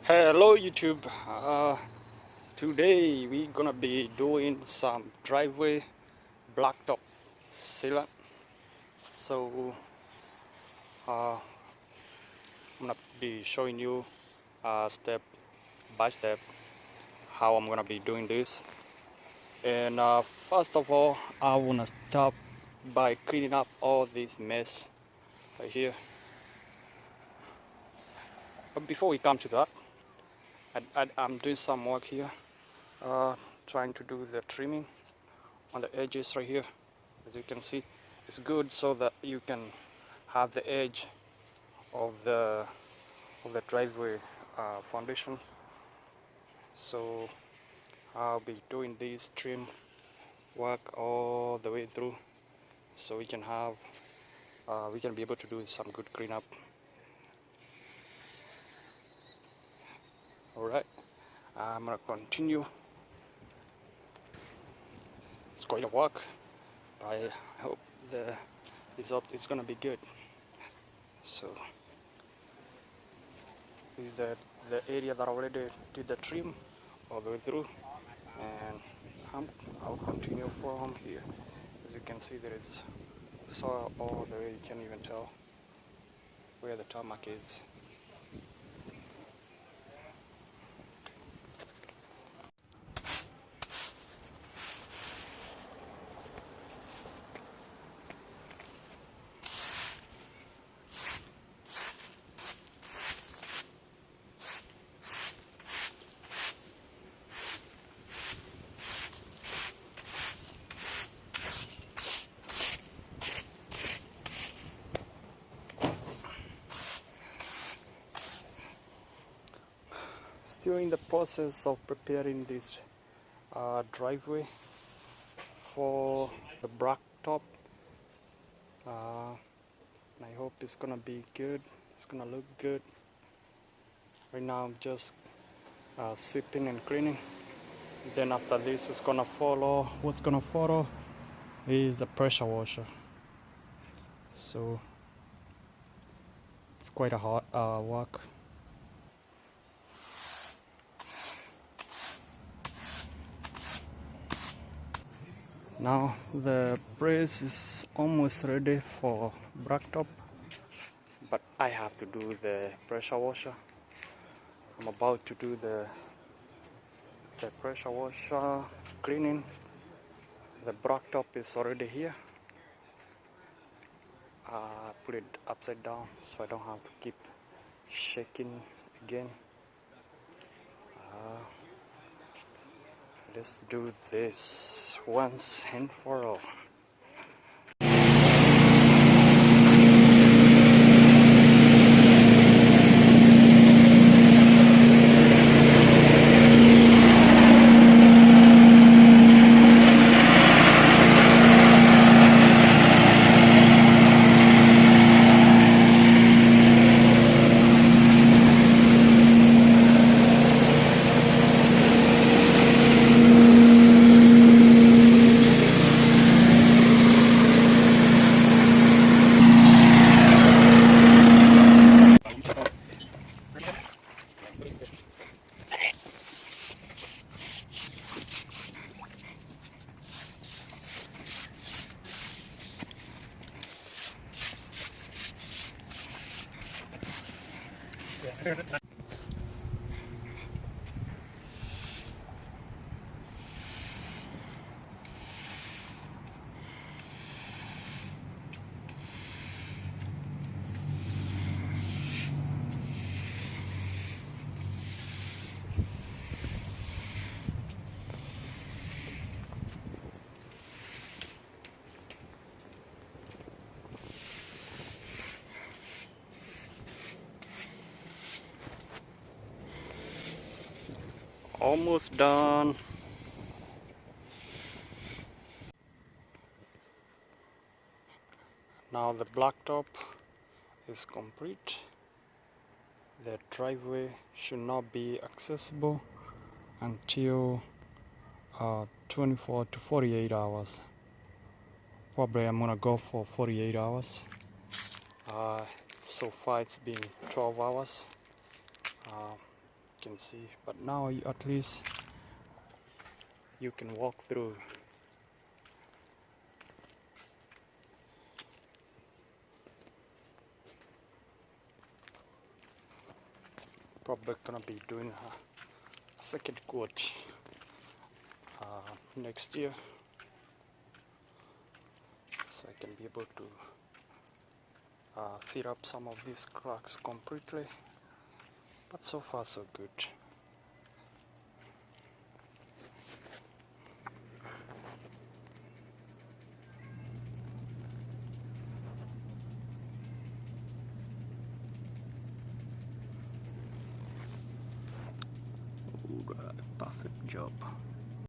Hello YouTube. Today we're gonna be doing some driveway blacktop sealant. So I'm gonna be showing you step by step how I'm gonna be doing this. And first of all, I wanna start by cleaning up all this mess right here. But before we come to that, I'm doing some work here, trying to do the trimming on the edges right here. As you can see, it's good so that you can have the edge of the driveway foundation. So I'll be doing this trim work all the way through, so we can be able to do some good cleanup. All right, I'm gonna continue. It's quite a work. I hope the result is gonna be good. So this is the area that I already did the trim all the way through, and I'll continue from here. As you can see, there is soil all the way. You can't even tell where the tarmac is. Still in the process of preparing this driveway for the blacktop. And I hope it's gonna be good. It's gonna look good. Right now I'm just sweeping and cleaning. Then after this, it's gonna follow. What's gonna follow is a pressure washer. So it's quite a hard work. Now the brace is almost ready for blacktop, but I have to do the pressure washer. I'm about to do the pressure washer cleaning. The blacktop is already here. Put it upside down so I don't have to keep shaking again. Let's do this once and for all. Almost done. Now the blacktop is complete. The driveway should not be accessible until 24 to 48 hours. Probably I'm gonna go for 48 hours. So far it's been 12 hours. can see, but now at least you can walk through. Probably gonna be doing a second coat next year, so I can be able to fill up some of these cracks completely. But so far so good. Alright, perfect job.